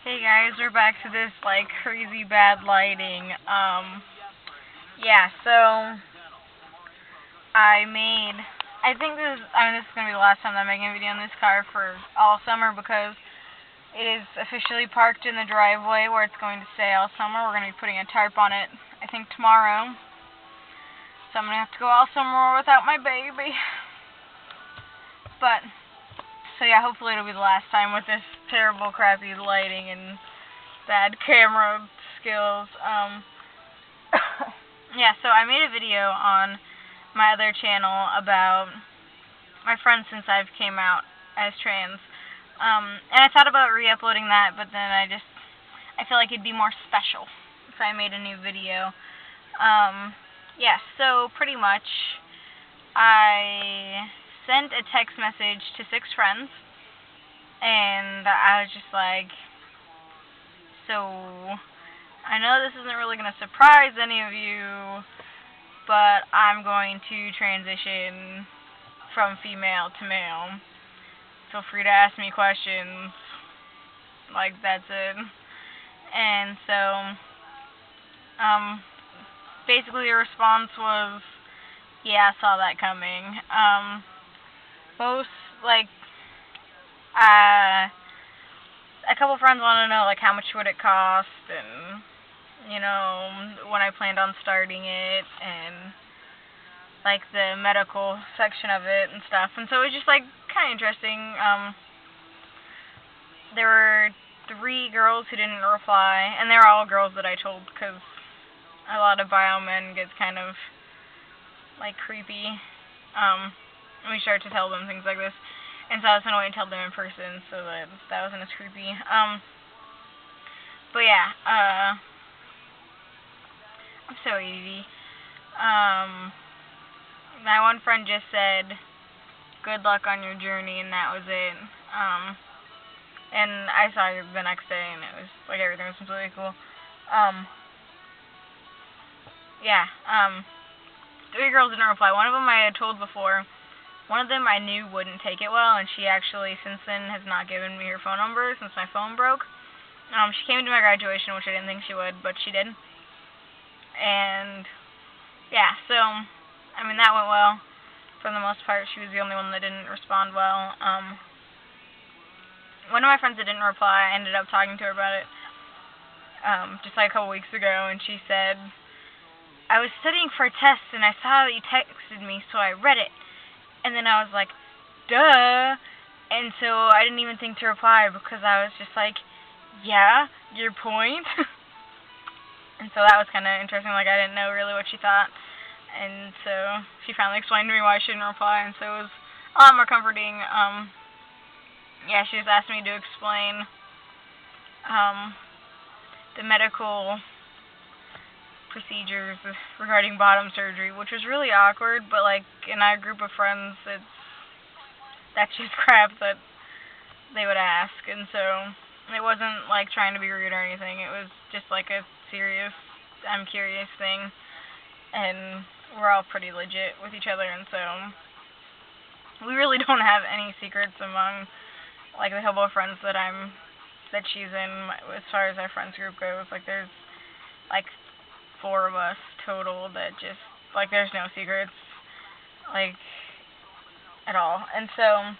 Hey guys, we're back to this like crazy bad lighting. Yeah, so I made this is gonna be the last time that I'm making a video on this car for all summer because it is officially parked in the driveway where it's going to stay all summer. We're gonna be putting a tarp on it I think tomorrow. So I'm gonna have to go all summer without my baby. But so yeah, hopefully it'll be the last time with this terrible crappy lighting and bad camera skills. Yeah, so I made a video on my other channel about my friends since I've came out as trans. And I thought about re-uploading that, but then I feel like it'd be more special if I made a new video. Yeah, so pretty much I sent a text message to 6 friends, and I was just like, so I know this isn't really going to surprise any of you, but I'm going to transition from female to male. Feel free to ask me questions. Like, that's it. And so, basically the response was, yeah, I saw that coming. A couple friends want to know, like, how much would it cost, and, you know, when I planned on starting it, and, like, the medical section of it and stuff. And so it was just, like, kind of interesting. There were 3 girls who didn't reply, and they were all girls that I told, because a lot of bio men gets kind of, like, creepy, when we start to tell them things like this. And so I was going to wait and tell them in person so that wasn't as creepy. But yeah, I'm so easy. My one friend just said, good luck on your journey, and that was it. And I saw her the next day, and it was, like, everything was completely cool. Yeah, 3 girls didn't reply. One of them I had told before. One of them I knew wouldn't take it well, and she actually, since then, has not given me her phone number since my phone broke. She came to my graduation, which I didn't think she would, but she did. And, yeah, so, I mean, that went well. For the most part, she was the only one that didn't respond well. One of my friends that didn't reply, I ended up talking to her about it, just like a couple weeks ago, and she said, I was studying for a test, and I saw that you texted me, so I read it. And then I was like, duh. And so I didn't even think to reply because I was just like, yeah, your point. And so that was kind of interesting. Like, I didn't know really what she thought. And so she finally explained to me why she didn't reply. And so it was a lot more comforting. Yeah, she just asked me to explain the medical procedures regarding bottom surgery, which was really awkward, but, like, in our group of friends, that's just crap that they would ask, and so it wasn't, like, trying to be rude or anything. It was just, like, a serious, I'm curious thing, and we're all pretty legit with each other, and so we really don't have any secrets among, like, the couple of friends that she's in, as far as our friends group goes. Like, there's, like, 4 of us total that just, like, there's no secrets, like, at all. And so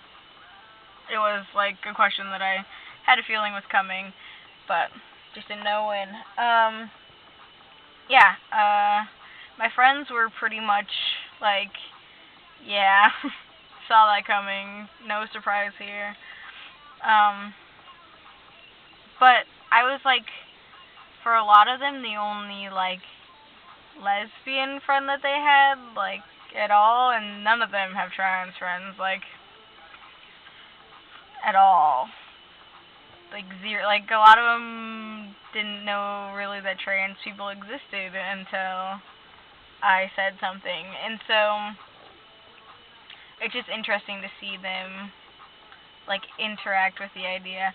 it was, like, a question that I had a feeling was coming, but just didn't know when. Yeah, my friends were pretty much like, yeah, saw that coming, no surprise here. But I was, like, for a lot of them, the only, like, lesbian friend that they had, like, at all, and none of them have trans friends, like, at all. Like, zero. Like, a lot of them didn't know really that trans people existed until I said something, and so it's just interesting to see them, like, interact with the idea.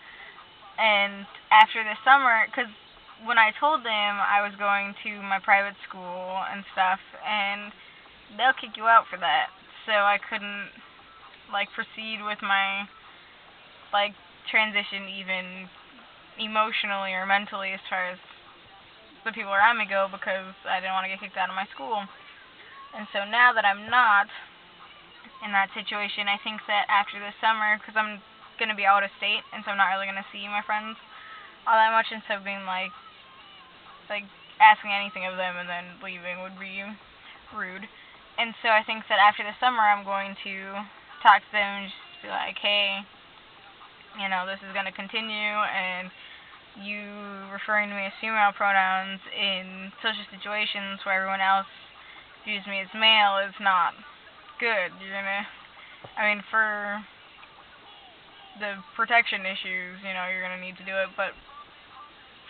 And after the summer, because when I told them I was going to my private school and stuff, and they'll kick you out for that, so I couldn't, like, proceed with my, like, transition even emotionally or mentally as far as the people around me go, because I didn't want to get kicked out of my school. And so now that I'm not in that situation, I think that after this summer, because I'm going to be out of state, and so I'm not really going to see my friends all that much, and so being like asking anything of them and then leaving would be rude. And so I think that after the summer, I'm going to talk to them and just be like, hey, you know, this is going to continue, and you referring to me as female pronouns in social situations where everyone else views me as male is not good. You're gonna, I mean, for the protection issues, you know, you're gonna need to do it, but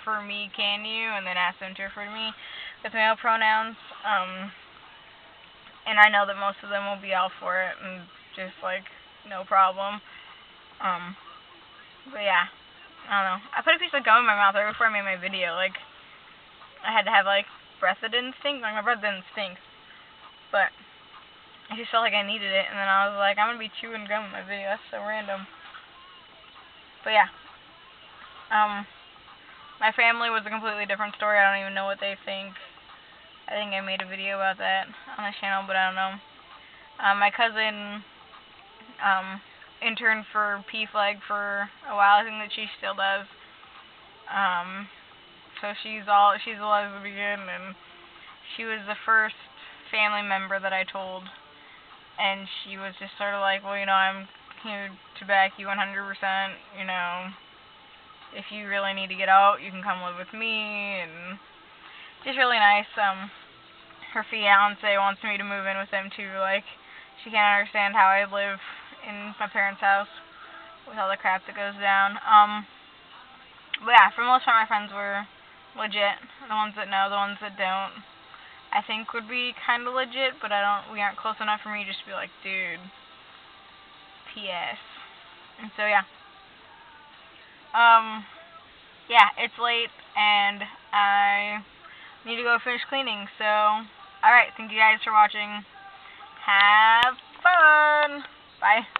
for me, can you? And then ask them to refer to me with male pronouns. And I know that most of them will be all for it and just like no problem. But yeah, I don't know. I put a piece of gum in my mouth right before I made my video. Like, I had to have like breath that didn't stink. Like, my breath didn't stink, but I just felt like I needed it. And then I was like, I'm gonna be chewing gum in my video. That's so random. But yeah, my family was a completely different story. I don't even know what they think. I think I made a video about that on the channel, but I don't know. My cousin interned for PFLAG for a while. I think that she still does. So she's a lesbian, and she was the first family member that I told, and she was just sort of like, well, you know, I'm here to back you 100%, you know, if you really need to get out, you can come live with me, and just really nice. Her fiance wants me to move in with them too. Like, she can't understand how I live in my parents' house with all the crap that goes down. But yeah, for the most part, my friends were legit. The ones that know, the ones that don't, I think would be kind of legit, but we aren't close enough for me to just be like, dude, P.S. And so yeah. Yeah, it's late, and I need to go finish cleaning, so, alright, thank you guys for watching. Have fun! Bye.